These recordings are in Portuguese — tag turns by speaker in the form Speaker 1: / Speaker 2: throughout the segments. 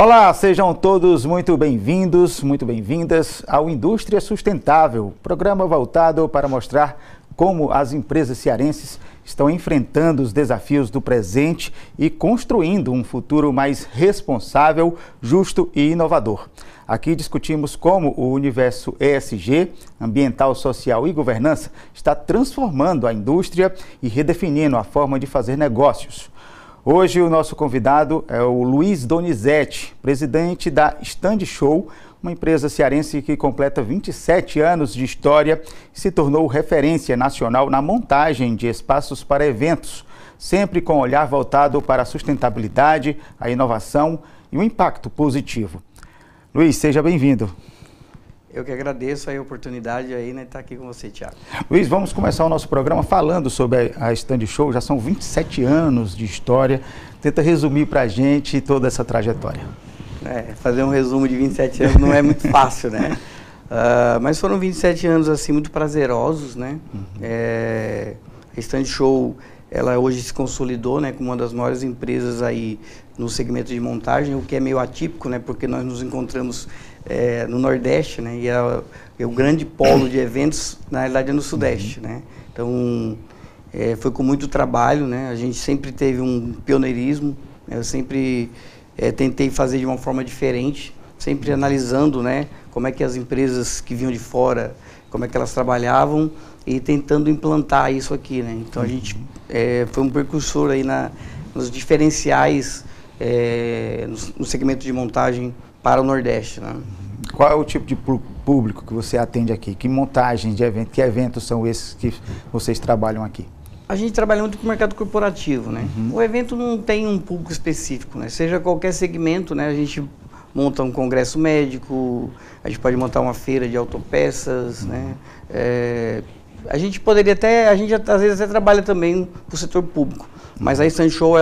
Speaker 1: Olá, sejam todos muito bem-vindos, muito bem-vindas ao Indústria Sustentável, programa voltado para mostrar como as empresas cearenses estão enfrentando os desafios do presente e construindo um futuro mais responsável, justo e inovador. Aqui discutimos como o universo ESG, ambiental, social e governança, está transformando a indústria e redefinindo a forma de fazer negócios. Hoje o nosso convidado é o Luiz Donizete, presidente da Stand Show, uma empresa cearense que completa 27 anos de história e se tornou referência nacional na montagem de espaços para eventos, sempre com olhar voltado para a sustentabilidade, a inovação e o impacto positivo. Luiz, seja bem-vindo.
Speaker 2: Eu que agradeço a oportunidade aí, né, de estar aqui com você, Thiago.
Speaker 1: Luiz, vamos começar o nosso programa falando sobre a Stand Show. Já são 27 anos de história. Tenta resumir para a gente toda essa trajetória.
Speaker 2: Fazer um resumo de 27 anos não é muito fácil, né? Mas foram 27 anos, assim, muito prazerosos, né? A Stand Show, ela hoje se consolidou, né, como uma das maiores empresas aí no segmento de montagem, o que é meio atípico, né? Porque nós nos encontramos no Nordeste, né? E é o grande polo de eventos, na realidade, é no Sudeste, né? Então, foi com muito trabalho, né? A gente sempre teve um pioneirismo, né? Eu sempre tentei fazer de uma forma diferente, sempre analisando, né, como é que as empresas que vinham de fora, como é que elas trabalhavam e tentando implantar isso aqui, né? Então, a gente foi um precursor aí nos diferenciais no segmento de montagem para o Nordeste, né?
Speaker 1: Qual é o tipo de público que você atende aqui? Que montagens de evento, que eventos são esses que vocês trabalham aqui?
Speaker 2: A gente trabalha muito com o mercado corporativo, né? O evento não tem um público específico, né? Seja qualquer segmento, né? A gente monta um congresso médico, a gente pode montar uma feira de autopeças, né? A gente poderia até, a gente às vezes até trabalha também para o setor público, mas a Stand Show,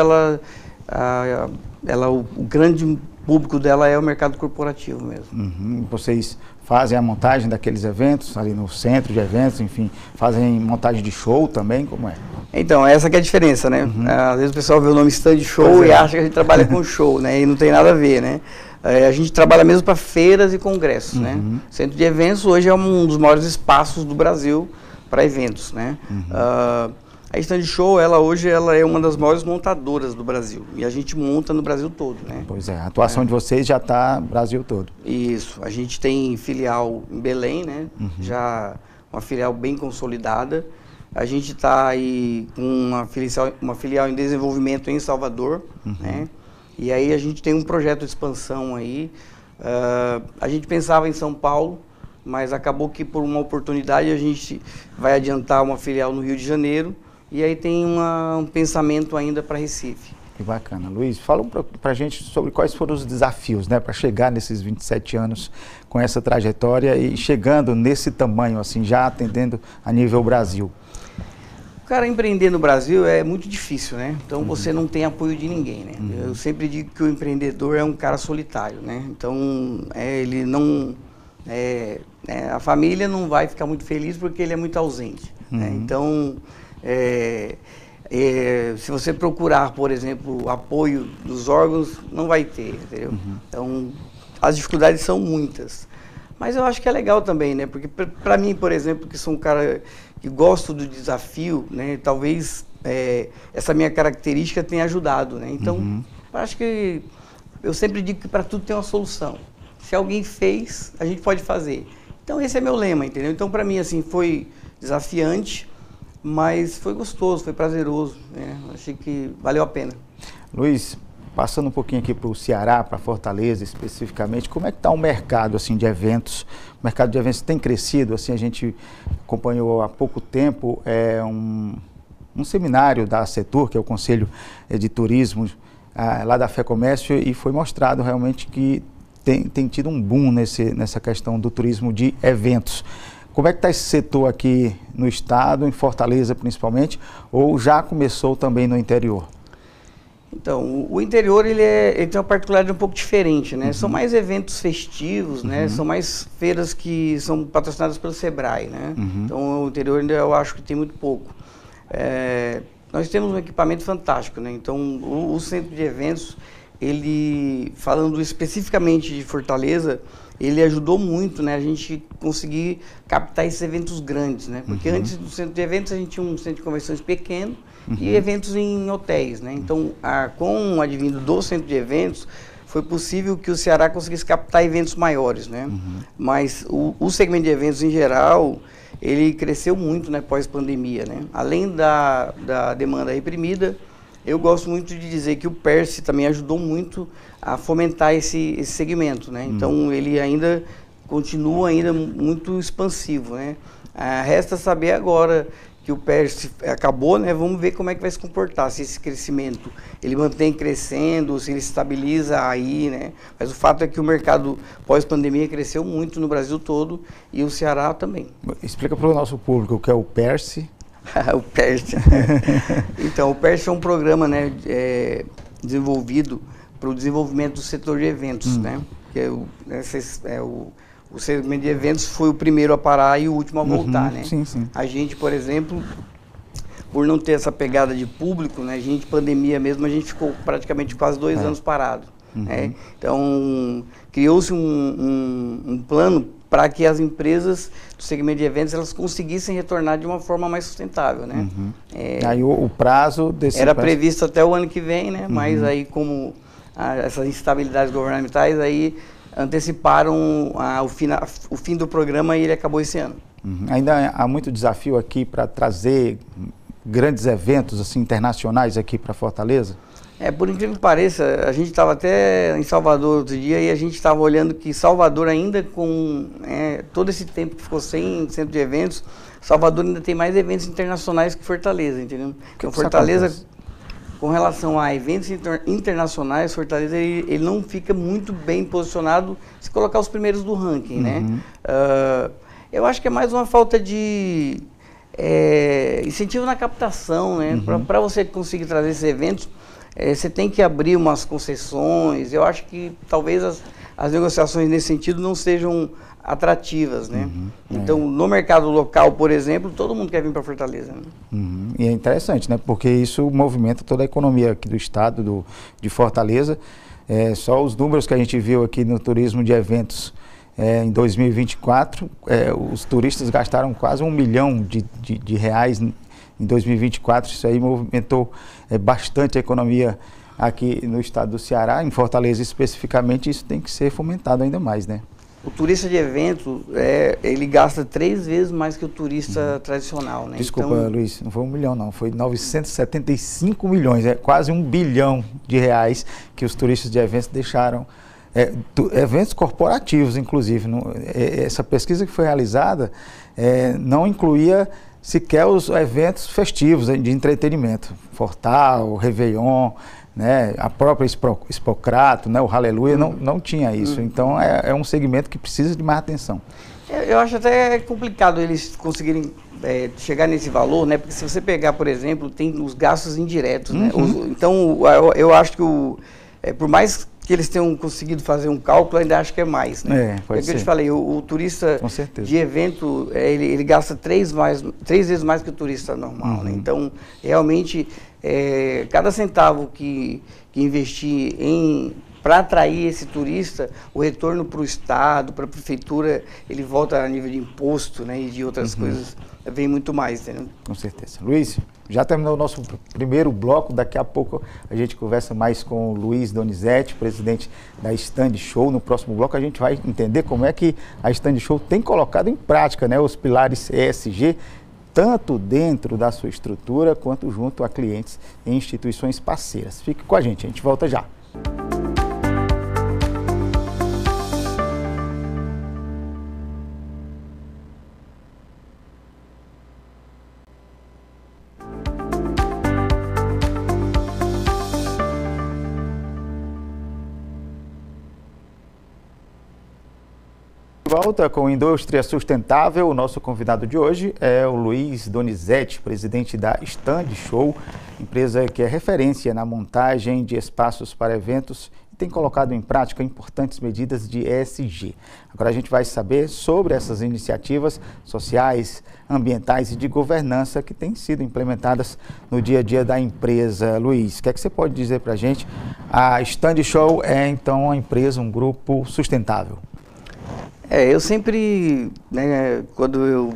Speaker 2: o grande público dela é o mercado corporativo mesmo.
Speaker 1: Vocês fazem a montagem daqueles eventos ali no centro de eventos, enfim, fazem montagem de show também, como é?
Speaker 2: Então, essa que é a diferença, né? Às vezes o pessoal vê o nome Stand Show e acha que a gente trabalha com show, né? E não tem nada a ver, né? A gente trabalha mesmo para feiras e congressos, né? O centro de eventos hoje é um dos maiores espaços do Brasil para eventos, né? A Stand Show, hoje ela é uma das maiores montadoras do Brasil. E a gente monta no Brasil todo, né?
Speaker 1: Pois é, a atuação de vocês já está no Brasil todo.
Speaker 2: Isso. A gente tem filial em Belém, né? Já uma filial bem consolidada. A gente está aí com uma filial em desenvolvimento em Salvador, né? E aí a gente tem um projeto de expansão aí. A gente pensava em São Paulo, mas acabou que por uma oportunidade a gente vai adiantar uma filial no Rio de Janeiro. E aí tem um pensamento ainda para Recife.
Speaker 1: Que bacana. Luiz, fala para a gente sobre quais foram os desafios, né, para chegar nesses 27 anos com essa trajetória e chegando nesse tamanho, assim, já atendendo a nível Brasil.
Speaker 2: Cara, empreender no Brasil é muito difícil, né? Então você não tem apoio de ninguém, né? Eu sempre digo que o empreendedor é um cara solitário, né? Então ele não... a família não vai ficar muito feliz porque ele é muito ausente, né? Então... se você procurar, por exemplo, o apoio dos órgãos, não vai ter, entendeu? Então, as dificuldades são muitas. Mas eu acho que é legal também, né? Porque para mim, por exemplo, que sou um cara que gosto do desafio, né? Talvez essa minha característica tenha ajudado, né? Então, eu acho que eu sempre digo que para tudo tem uma solução. Se alguém fez, a gente pode fazer. Então, esse é meu lema, entendeu? Então, para mim, assim, foi desafiante, mas foi gostoso, foi prazeroso, né? Achei que valeu a pena.
Speaker 1: Luiz, passando um pouquinho aqui para o Ceará, para Fortaleza especificamente, como é que está o mercado assim, de eventos? O mercado de eventos tem crescido, assim, a gente acompanhou há pouco tempo um seminário da Setur, que é o Conselho de Turismo, lá da FEComércio, e foi mostrado realmente que tem tido um boom nessa questão do turismo de eventos. Como é que está esse setor aqui no estado, em Fortaleza principalmente, ou já começou também no interior?
Speaker 2: Então, o interior ele tem uma particularidade um pouco diferente, né? São mais eventos festivos, né? São mais feiras que são patrocinadas pelo Sebrae, né? Então, o interior ainda eu acho que tem muito pouco. Nós temos um equipamento fantástico, né? Então, o centro de eventos, ele, falando especificamente de Fortaleza, ele ajudou muito, né, a gente conseguir captar esses eventos grandes, né? Porque antes do centro de eventos a gente tinha um centro de convenções pequeno e eventos em hotéis, né? Então, com o advindo do centro de eventos, foi possível que o Ceará conseguisse captar eventos maiores, né? Mas o segmento de eventos em geral, ele cresceu muito, né, pós-pandemia, né? Além da demanda reprimida, eu gosto muito de dizer que o PERSE também ajudou muito a fomentar esse segmento, né? Então, ele ainda continua muito expansivo, né? Resta saber agora que o PERSE acabou, né? Vamos ver como é que vai se comportar, se esse crescimento ele mantém crescendo, se ele estabiliza aí, né? Mas o fato é que o mercado pós-pandemia cresceu muito no Brasil todo e o Ceará também.
Speaker 1: Explica para o nosso público o que é o PERSE.
Speaker 2: O PERSE. Então, o PERSE é um programa, né, desenvolvido para o desenvolvimento do setor de eventos, né? Que o segmento de eventos foi o primeiro a parar e o último a voltar, né?
Speaker 1: Sim, sim.
Speaker 2: A gente, por exemplo, por não ter essa pegada de público, né? Pandemia mesmo, a gente ficou praticamente quase 2 anos parado. Né? Então, criou-se um plano para que as empresas do segmento de eventos elas conseguissem retornar de uma forma mais sustentável, né?
Speaker 1: Aí o prazo desse
Speaker 2: era previsto até o ano que vem, né? Mas aí como essas instabilidades governamentais aí anteciparam o fim do programa e ele acabou esse ano.
Speaker 1: Ainda há muito desafio aqui para trazer grandes eventos assim internacionais aqui para Fortaleza?
Speaker 2: Por incrível que pareça, a gente estava até em Salvador outro dia e a gente estava olhando que Salvador ainda com todo esse tempo que ficou sem centro de eventos, Salvador ainda tem mais eventos internacionais que Fortaleza, entendeu? Então Fortaleza, com relação a eventos internacionais, Fortaleza ele não fica muito bem posicionado se colocar os primeiros do ranking, né? Eu acho que é mais uma falta de incentivo na captação, né? Para você conseguir trazer esses eventos, você tem que abrir umas concessões. Eu acho que talvez as negociações nesse sentido não sejam atrativas, né? Então, no mercado local, por exemplo, todo mundo quer vir para Fortaleza. Né?
Speaker 1: E é interessante, né? Porque isso movimenta toda a economia aqui do estado de Fortaleza. Só os números que a gente viu aqui no turismo de eventos em 2024, os turistas gastaram quase R$1 milhão de reais em 2024, isso aí movimentou bastante a economia aqui no estado do Ceará, em Fortaleza especificamente, isso tem que ser fomentado ainda mais, né?
Speaker 2: O turista de evento, ele gasta 3 vezes mais que o turista tradicional, né?
Speaker 1: Desculpa, então, Luiz, não foi 1 milhão não, foi 975 milhões, quase R$1 bilhão que os turistas de eventos deixaram, eventos corporativos inclusive, essa pesquisa que foi realizada não incluía sequer os eventos festivos de entretenimento, Fortal, Réveillon, né, a própria Expocrato, né, o Aleluia, não tinha isso. Então é um segmento que precisa de mais atenção.
Speaker 2: Eu acho até complicado eles conseguirem chegar nesse valor, né, porque se você pegar, por exemplo, tem os gastos indiretos, né, então eu acho que por mais que eles tenham conseguido fazer um cálculo, ainda acho que é mais, né?
Speaker 1: Pode ser.
Speaker 2: Eu te falei, o turista de evento, ele gasta 3 vezes mais que o turista normal, né? Então, realmente, cada centavo que investir para atrair esse turista, o retorno para o Estado, para a Prefeitura, ele volta a nível de imposto, né, e de outras coisas, vem muito mais, entendeu?
Speaker 1: Com certeza. Luiz, já terminou o nosso primeiro bloco, daqui a pouco a gente conversa mais com o Luiz Donizete, presidente da Stand Show. No próximo bloco a gente vai entender como é que a Stand Show tem colocado em prática, né, os pilares ESG, tanto dentro da sua estrutura, quanto junto a clientes e instituições parceiras. Fique com a gente volta já. Volta com Indústria Sustentável. O nosso convidado de hoje é o Luiz Donizete, presidente da Stand Show, empresa que é referência na montagem de espaços para eventos e tem colocado em prática importantes medidas de ESG. Agora a gente vai saber sobre essas iniciativas sociais, ambientais e de governança que têm sido implementadas no dia a dia da empresa. Luiz, o que é que você pode dizer para a gente? A Stand Show é então uma empresa, um grupo sustentável.
Speaker 2: Eu sempre, né, quando eu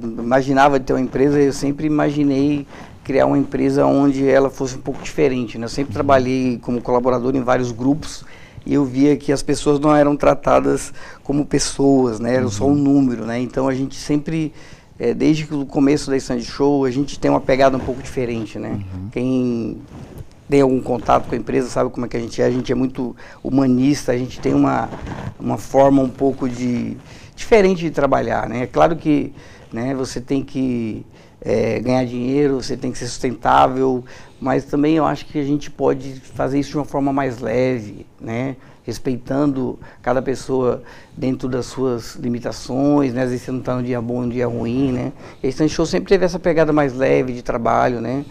Speaker 2: imaginava ter uma empresa, eu sempre imaginei criar uma empresa onde ela fosse um pouco diferente, né? Eu sempre trabalhei como colaborador em vários grupos e eu via que as pessoas não eram tratadas como pessoas, né? Era só um número, né? Então a gente sempre, desde o começo da Stand Show, a gente tem uma pegada um pouco diferente, né? Quem tem algum contato com a empresa sabe como é que a gente é muito humanista, a gente tem uma forma um pouco diferente de trabalhar, né? É claro que, né, você tem que ganhar dinheiro, você tem que ser sustentável, mas também eu acho que a gente pode fazer isso de uma forma mais leve, né? Respeitando cada pessoa dentro das suas limitações, né? Às vezes você não está num dia bom, num dia ruim, né? E a Stand Show sempre teve essa pegada mais leve de trabalho, né?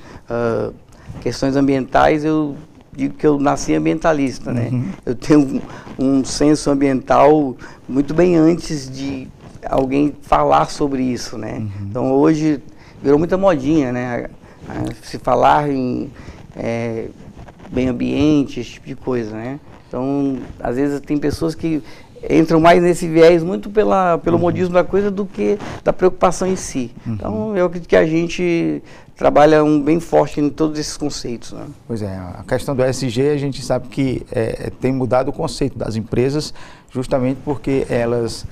Speaker 2: Questões ambientais, eu digo que eu nasci ambientalista, né? Eu tenho um senso ambiental muito bem antes de alguém falar sobre isso, né? Então hoje virou muita modinha, né? Se falar em meio ambiente, esse tipo de coisa, né? Então, às vezes tem pessoas que entram mais nesse viés muito pelo modismo da coisa do que da preocupação em si. Então, eu acredito que a gente trabalha bem forte em todos esses conceitos, né?
Speaker 1: Pois é, a questão do ESG, a gente sabe que tem mudado o conceito das empresas, justamente porque elas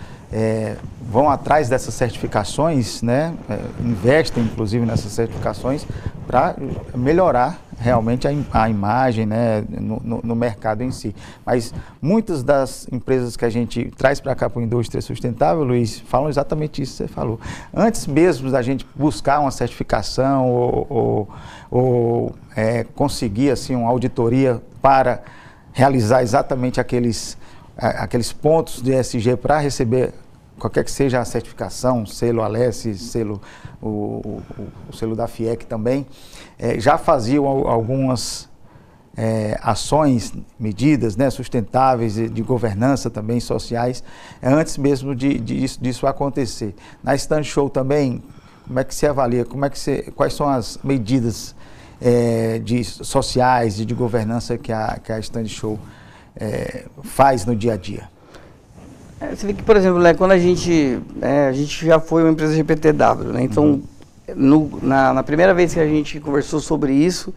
Speaker 1: vão atrás dessas certificações, né? Investem, inclusive, nessas certificações para melhorar realmente a imagem, né, no mercado em si. Mas muitas das empresas que a gente traz para cá para a indústria sustentável, Luiz, falam exatamente isso que você falou. Antes mesmo da gente buscar uma certificação ou conseguir assim, uma auditoria para realizar exatamente aqueles pontos de ESG para receber qualquer que seja a certificação, selo Alessi, selo, o selo da FIEC também, já faziam algumas ações, medidas, né, sustentáveis, de governança também, sociais, antes mesmo disso acontecer. Na Stand Show também, como é que se avalia, quais são as medidas sociais e de governança que a Stand Show faz no dia a dia?
Speaker 2: Você vê que, por exemplo, né, quando a gente já foi uma empresa GPTW, né? Então, na primeira vez que a gente conversou sobre isso,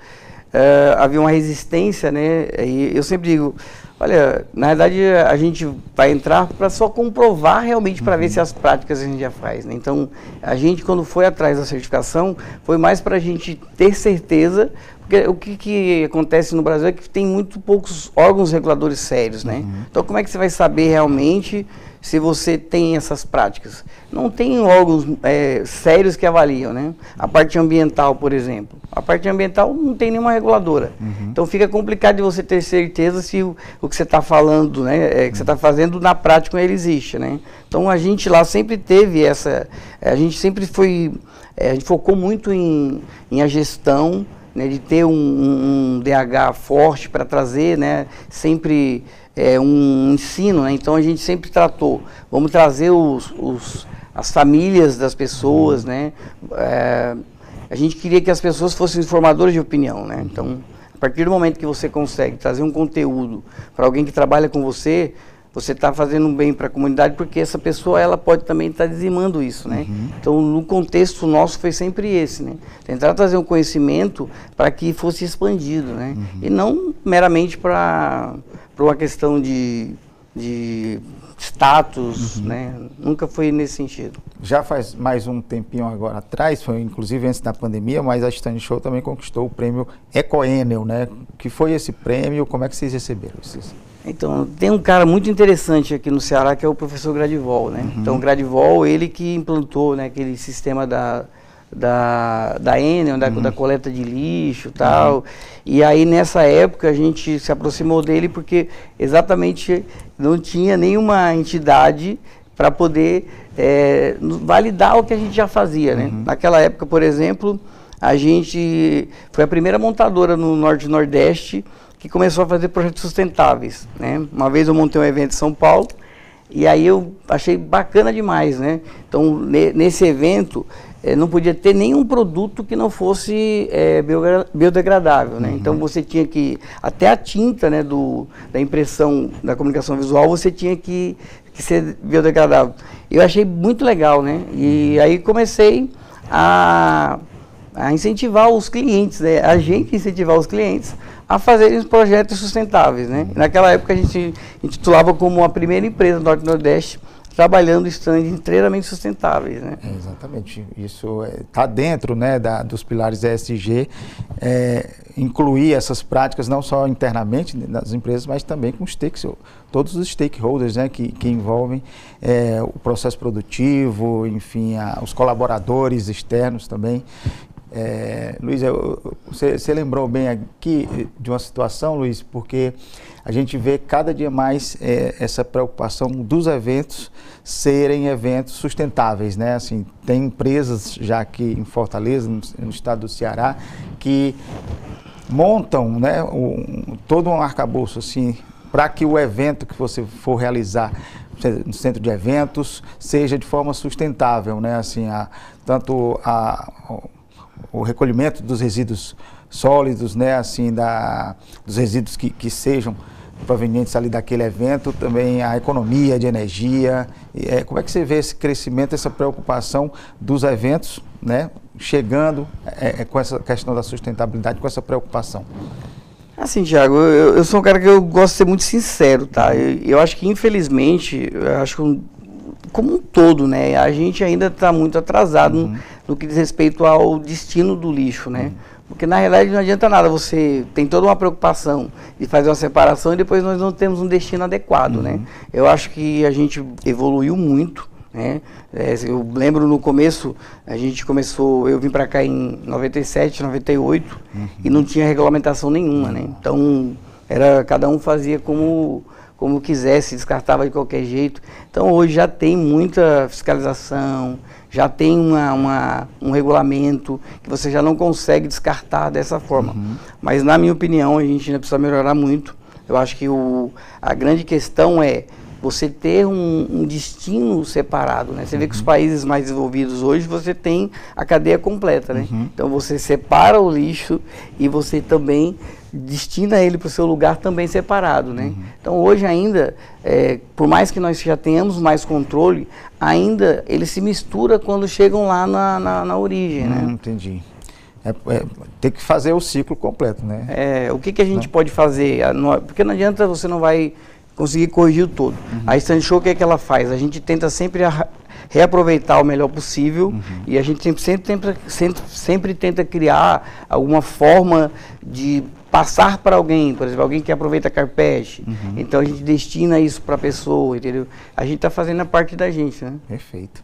Speaker 2: havia uma resistência, né? E eu sempre digo, olha, na verdade a gente vai entrar para só comprovar realmente, para ver se as práticas a gente já faz, né? Então, a gente, quando foi atrás da certificação, foi mais para a gente ter certeza, porque o que acontece no Brasil é que tem muito poucos órgãos reguladores sérios, né? Então, como é que você vai saber realmente se você tem essas práticas? Não tem órgãos sérios que avaliam, né? A parte ambiental, por exemplo. A parte ambiental não tem nenhuma reguladora. Então, fica complicado de você ter certeza se o que você está falando, né, que você está fazendo, na prática ele existe, né? Então, a gente lá sempre teve a gente sempre foi, a gente focou muito em a gestão, né, de ter um DH forte para trazer, né, sempre um ensino, né? Então a gente sempre tratou, vamos trazer as famílias das pessoas, né? A gente queria que as pessoas fossem formadoras de opinião, né? Então, a partir do momento que você consegue trazer um conteúdo para alguém que trabalha com você, você está fazendo um bem para a comunidade, porque essa pessoa, ela pode também estar dizimando isso, né? Então, no contexto nosso foi sempre esse, né? Tentar trazer um conhecimento para que fosse expandido, né? E não meramente para uma questão de status, né? Nunca foi nesse sentido.
Speaker 1: Já faz mais um tempinho agora atrás, foi inclusive antes da pandemia, mas a Stand Show também conquistou o prêmio Ecoenel, né? Que foi esse prêmio? Como é que vocês receberam isso?
Speaker 2: Então, tem um cara muito interessante aqui no Ceará, que é o professor Gradivol, né? Então, o Gradivol, ele que implantou, né, aquele sistema da Enel, da coleta de lixo e tal. E aí, nessa época, a gente se aproximou dele porque exatamente não tinha nenhuma entidade para poder validar o que a gente já fazia, né? Naquela época, por exemplo, a gente foi a primeira montadora no Norte e Nordeste que começou a fazer projetos sustentáveis, né? Uma vez eu montei um evento em São Paulo, e aí eu achei bacana demais, né? Então, nesse evento, não podia ter nenhum produto que não fosse biodegradável, né? Então, você tinha que... Até a tinta, né, da impressão, da comunicação visual, você tinha que ser biodegradável. Eu achei muito legal, né? E aí comecei a incentivar os clientes, né? A gente incentivar os clientes a fazerem os projetos sustentáveis, né? Naquela época a gente intitulava como a primeira empresa do Norte e Nordeste trabalhando estandes inteiramente sustentáveis, né?
Speaker 1: Exatamente, isso está dentro, né, dos pilares ESG, incluir essas práticas não só internamente nas empresas, mas também com todos os stakeholders, né, que envolvem o processo produtivo, enfim, os colaboradores externos também. Luiz, você lembrou bem aqui de uma situação, Luiz, porque a gente vê cada dia mais essa preocupação dos eventos serem eventos sustentáveis, né? Assim, tem empresas já aqui em Fortaleza, no estado do Ceará, que montam, né, todo um arcabouço assim, para que o evento que você for realizar no centro de eventos seja de forma sustentável, né? Assim, o recolhimento dos resíduos sólidos, né, assim, dos resíduos que sejam provenientes ali daquele evento, também a economia de energia. Como é que você vê esse crescimento, essa preocupação dos eventos, né, chegando com essa questão da sustentabilidade, com essa preocupação?
Speaker 2: Assim, Thiago, eu sou um cara que eu gosto de ser muito sincero, tá? Eu acho que, infelizmente, como um todo, né, a gente ainda está muito atrasado no que diz respeito ao destino do lixo, né? Porque, na realidade, não adianta nada, você tem toda uma preocupação de fazer uma separação e depois nós não temos um destino adequado, né? Eu acho que a gente evoluiu muito, né? Eu lembro no começo, eu vim para cá em 97, 98 e não tinha regulamentação nenhuma, né? Então, cada um fazia como quisesse, descartava de qualquer jeito. Então, hoje já tem muita fiscalização, já tem um regulamento que você já não consegue descartar dessa forma. Mas, na minha opinião, a gente ainda precisa melhorar muito. Eu acho que a grande questão é você ter um destino separado, né? Você vê que os países mais desenvolvidos hoje, você tem a cadeia completa, né? Então, você separa o lixo e você também destina ele para o seu lugar também separado, né? Então, hoje ainda, por mais que nós já tenhamos mais controle, ainda ele se mistura quando chegam lá na origem, né?
Speaker 1: Entendi. Tem que fazer o ciclo completo, né?
Speaker 2: O que a gente pode fazer? Porque não adianta, você não vai conseguir corrigir o todo. A Stand Show, o que é que ela faz? A gente tenta sempre reaproveitar o melhor possível e a gente sempre tenta criar alguma forma de passar para alguém, por exemplo, alguém que aproveita carpete, então a gente destina isso para a pessoa, entendeu? A gente está fazendo a parte da gente, né?
Speaker 1: Perfeito.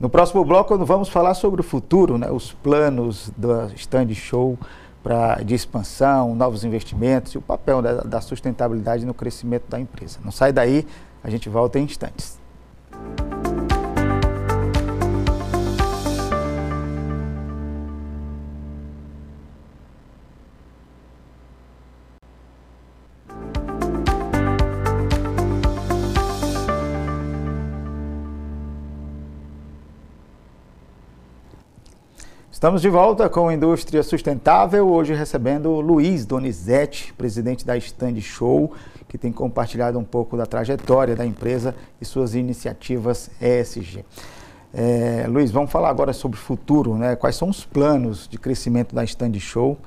Speaker 1: No próximo bloco, vamos falar sobre o futuro, né? Os planos da Stand Show de expansão, novos investimentos e o papel da sustentabilidade no crescimento da empresa. Não sai daí, a gente volta em instantes. Estamos de volta com a Indústria Sustentável, hoje recebendo o Luiz Donizete, presidente da Stand Show, que tem compartilhado um pouco da trajetória da empresa e suas iniciativas ESG. Luiz, vamos falar agora sobre o futuro, né? Quais são os planos de crescimento da Stand Show?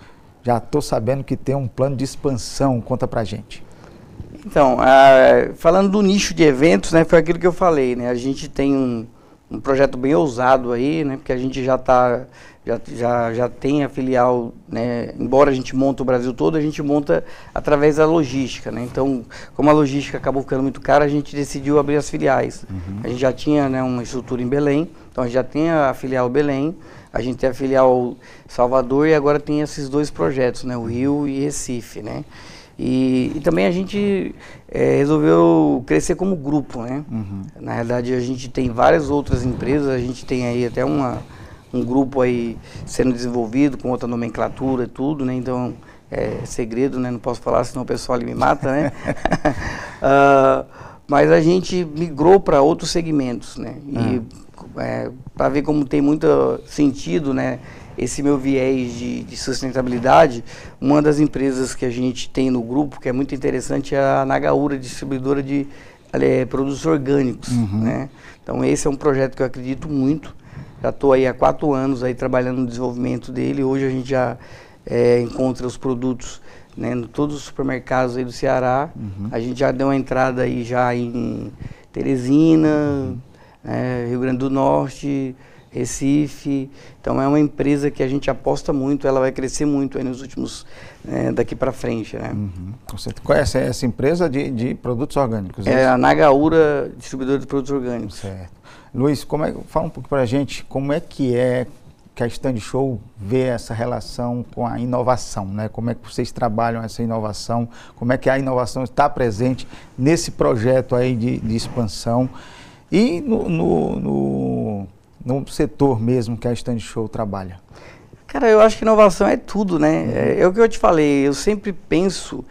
Speaker 1: Já estou sabendo que tem um plano de expansão, conta pra gente.
Speaker 2: Então, falando do nicho de eventos, né, foi aquilo que eu falei, né? A gente tem um projeto bem ousado aí, né? Porque a gente já tem a filial, né? Embora a gente monte o Brasil todo, a gente monta através da logística, né? Então, como a logística acabou ficando muito cara, a gente decidiu abrir as filiais. A gente já tinha, né, uma estrutura em Belém, então a gente já tem a filial Belém, a gente tem a filial Salvador e agora tem esses dois projetos, né? O Rio e Recife, né? E também a gente resolveu crescer como grupo, né? Na realidade, a gente tem várias outras empresas, a gente tem aí até um grupo aí sendo desenvolvido com outra nomenclatura e tudo, né? Então, é segredo, né? Não posso falar, senão o pessoal ali me mata, né? Mas a gente migrou para outros segmentos, né? E para ver como tem muito sentido, né? Esse meu viés de sustentabilidade, uma das empresas que a gente tem no grupo, que é muito interessante, é a Nagaura, distribuidora de produtos orgânicos, né? Então esse é um projeto que eu acredito muito. Já estou aí há 4 anos aí trabalhando no desenvolvimento dele. Hoje a gente já encontra os produtos, né, em todos os supermercados aí do Ceará. A gente já deu uma entrada aí já em Teresina, Rio Grande do Norte, Recife. Então é uma empresa que a gente aposta muito, ela vai crescer muito aí nos últimos, daqui para frente, né?
Speaker 1: Você conhece essa empresa de produtos orgânicos?
Speaker 2: É a Nagaura, distribuidora de produtos orgânicos.
Speaker 1: Certo. Luiz, fala um pouco para a gente como é que a Stand Show vê essa relação com a inovação, né? Como é que vocês trabalham essa inovação, como é que a inovação está presente nesse projeto aí de expansão e no setor mesmo que a Stand Show trabalha?
Speaker 2: Cara, eu acho que inovação é tudo, né? É o que eu te falei, eu sempre penso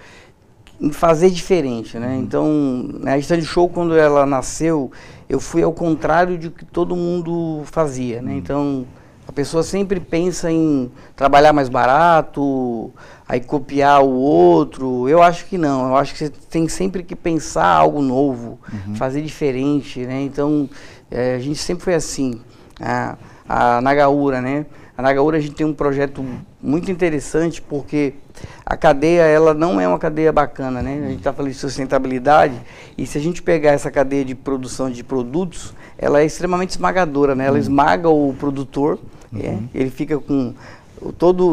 Speaker 2: em fazer diferente, né? Então, a Stand Show, quando ela nasceu, eu fui ao contrário de que todo mundo fazia, né? Então, a pessoa sempre pensa em trabalhar mais barato, aí copiar o outro. Eu acho que não, eu acho que você tem sempre que pensar algo novo, fazer diferente, né? Então, a gente sempre foi assim. A Nagaura, né? A Nagaura, a gente tem um projeto muito interessante, porque a cadeia, ela não é uma cadeia bacana, né? A gente está falando de sustentabilidade, e se a gente pegar essa cadeia de produção de produtos, ela é extremamente esmagadora, né? Ela esmaga o produtor, ele fica com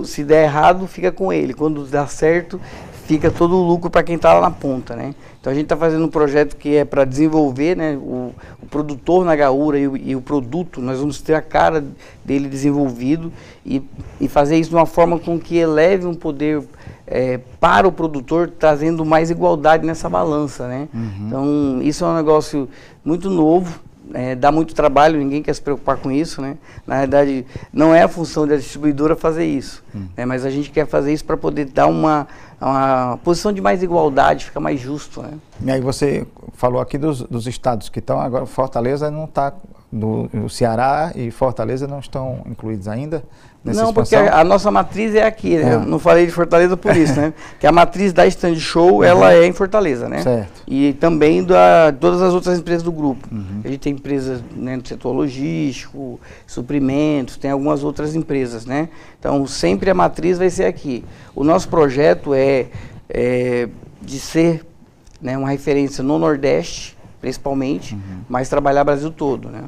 Speaker 2: se der errado, fica com ele. Quando dá certo, fica todo o lucro para quem está lá na ponta, né? Então a gente está fazendo um projeto que é para desenvolver, né, o produtor Nagaura e o produto. Nós vamos ter a cara dele desenvolvido e fazer isso de uma forma com que eleve um poder para o produtor, trazendo mais igualdade nessa balança, né? Então isso é um negócio muito novo. Dá muito trabalho, ninguém quer se preocupar com isso, né? Na verdade, não é a função da distribuidora fazer isso, né? Mas a gente quer fazer isso para poder dar uma posição de mais igualdade, fica mais justo, né?
Speaker 1: E aí você falou aqui dos estados que estão, agora Fortaleza não está, o Ceará e Fortaleza não estão incluídos ainda nessa
Speaker 2: expansão? Porque a nossa matriz é aqui, né? Eu não falei de Fortaleza por isso, né? Que a matriz da Stand Show, ela é em Fortaleza, né?
Speaker 1: Certo.
Speaker 2: E também todas as outras empresas do grupo. A gente tem empresas, né, no setor logístico, suprimentos, tem algumas outras empresas, né? Então, sempre a matriz vai ser aqui. O nosso projeto é de ser, né, uma referência no Nordeste, principalmente, mas trabalhar o Brasil todo, né?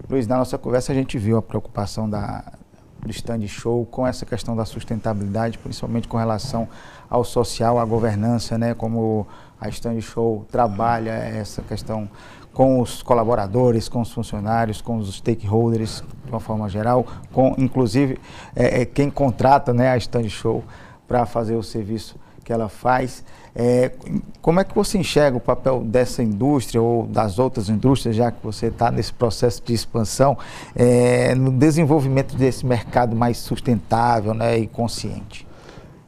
Speaker 1: Luiz, na nossa conversa a gente viu a preocupação do Stand Show com essa questão da sustentabilidade, principalmente com relação ao social, à governança, né? Como a Stand Show trabalha essa questão com os colaboradores, com os funcionários, com os stakeholders, de uma forma geral, com inclusive quem contrata, né, a Stand Show para fazer o serviço que ela faz. Como é que você enxerga o papel dessa indústria ou das outras indústrias, já que você está nesse processo de expansão, no desenvolvimento desse mercado mais sustentável, né, e consciente?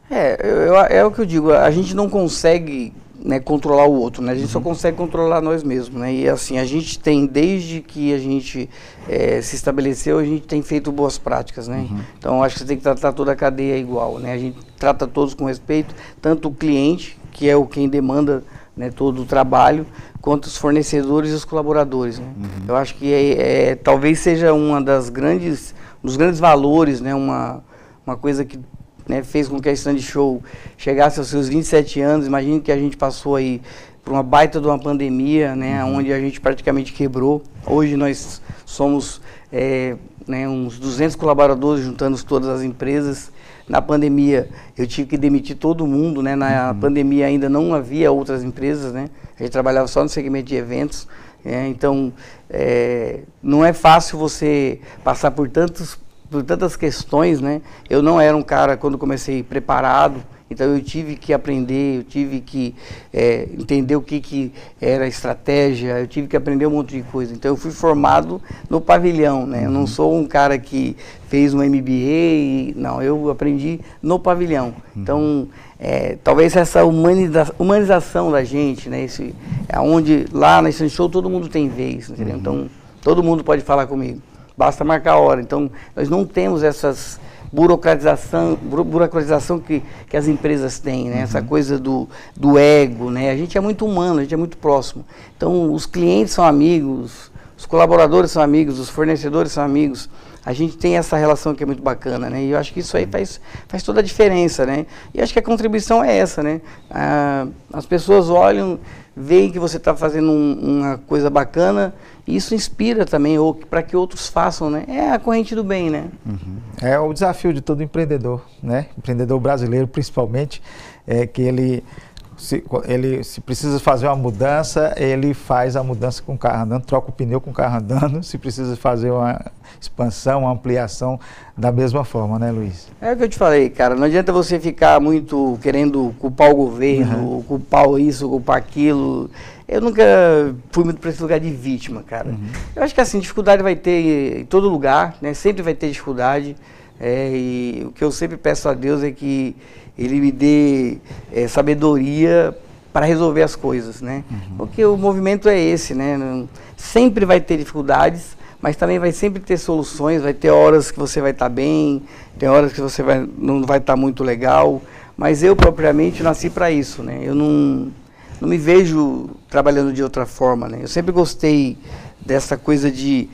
Speaker 2: É o que eu digo, a gente não consegue, né, controlar o outro, né? A gente só consegue controlar nós mesmos, né? E assim, a gente tem, desde que a gente se estabeleceu, a gente tem feito boas práticas, né? Então, acho que você tem que tratar toda a cadeia igual, né? A gente trata todos com respeito, tanto o cliente, que é quem demanda, né, todo o trabalho, quanto os fornecedores e os colaboradores, né? Eu acho que talvez seja dos grandes valores, né? Uma coisa que, né, fez com que a Stand Show chegasse aos seus 27 anos. Imagine que a gente passou aí por uma baita de uma pandemia, né, onde a gente praticamente quebrou. Hoje nós somos né, uns 200 colaboradores, juntando todas as empresas. Na pandemia eu tive que demitir todo mundo, né? Na pandemia ainda não havia outras empresas, né? A gente trabalhava só no segmento de eventos. Então não é fácil você passar por tantas questões, né? Eu não era um cara, quando comecei, preparado Então eu tive que aprender, eu tive que entender o que era estratégia, eu tive que aprender um monte de coisa. Então eu fui formado no pavilhão, né? Eu não sou um cara que fez um MBA, não, eu aprendi no pavilhão. Então, talvez essa humanização da gente, né? Onde lá na Stand Show todo mundo tem vez, entendeu? Então, todo mundo pode falar comigo, basta marcar a hora. Então, nós não temos essas burocratização que as empresas têm, né? Essa coisa do ego, né? A gente é muito humano, a gente é muito próximo. Então, os clientes são amigos, os colaboradores são amigos, os fornecedores são amigos. A gente tem essa relação que é muito bacana, né? E eu acho que isso aí faz toda a diferença, né? E acho que a contribuição é essa, né? As pessoas olham, veem que você está fazendo uma coisa bacana, e isso inspira também, ou para que outros façam, né? É a corrente do bem, né?
Speaker 1: É o desafio de todo empreendedor, né? Empreendedor brasileiro, principalmente, é que ele se precisa fazer uma mudança, ele faz a mudança com o carro andando, troca o pneu com o carro andando. Se precisa fazer uma expansão, uma ampliação, da mesma forma, né, Luiz? É
Speaker 2: o que eu te falei, cara, não adianta você ficar muito querendo culpar o governo, culpar isso, culpar aquilo. Eu nunca fui muito para esse lugar de vítima, cara. Eu acho que assim, dificuldade vai ter em todo lugar, né? Sempre vai ter dificuldade. E o que eu sempre peço a Deus é que Ele me dê sabedoria para resolver as coisas, né? Porque o movimento é esse, né? Sempre vai ter dificuldades, mas também vai sempre ter soluções. Vai ter horas que você vai estar bem, tem horas que você não vai estar muito legal. Mas eu, propriamente, nasci para isso, né? Eu não me vejo trabalhando de outra forma, né? Eu sempre gostei dessa coisa de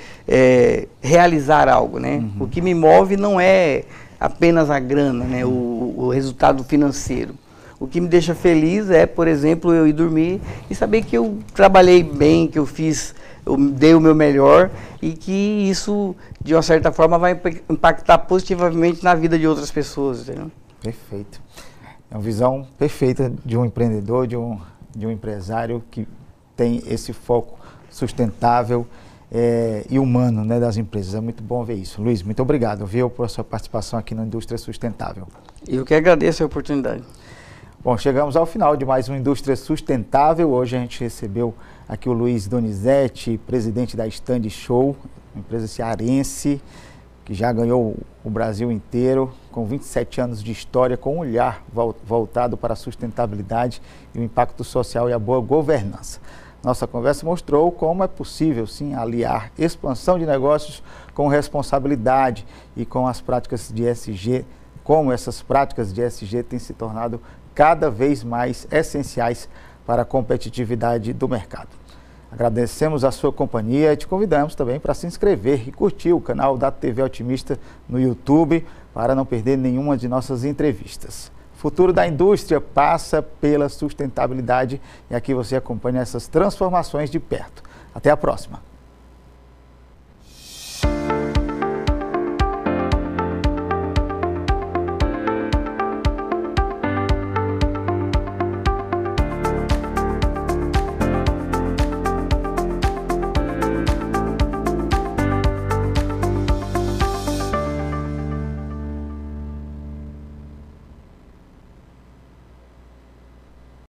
Speaker 2: realizar algo, né? O que me move não é apenas a grana, né? O resultado financeiro. O que me deixa feliz é, por exemplo, eu ir dormir e saber que eu trabalhei bem, que eu dei o meu melhor e que isso, de uma certa forma, vai impactar positivamente na vida de outras pessoas, entendeu?
Speaker 1: Perfeito. É uma visão perfeita de um empreendedor, de um empresário que tem esse foco sustentável e humano, né, das empresas. É muito bom ver isso. Luiz, muito obrigado, viu, por sua participação aqui na Indústria Sustentável.
Speaker 2: Eu que agradeço a oportunidade.
Speaker 1: Bom, chegamos ao final de mais uma Indústria Sustentável. Hoje a gente recebeu aqui o Luiz Donizete, presidente da Stand Show, uma empresa cearense que já ganhou o Brasil inteiro, com 27 anos de história, com um olhar voltado para a sustentabilidade e o impacto social e a boa governança. Nossa conversa mostrou como é possível, sim, aliar expansão de negócios com responsabilidade e com as práticas de ESG, como essas práticas de ESG têm se tornado cada vez mais essenciais para a competitividade do mercado. Agradecemos a sua companhia e te convidamos também para se inscrever e curtir o canal da TV Otimista no YouTube para não perder nenhuma de nossas entrevistas. O futuro da indústria passa pela sustentabilidade e aqui você acompanha essas transformações de perto. Até a próxima!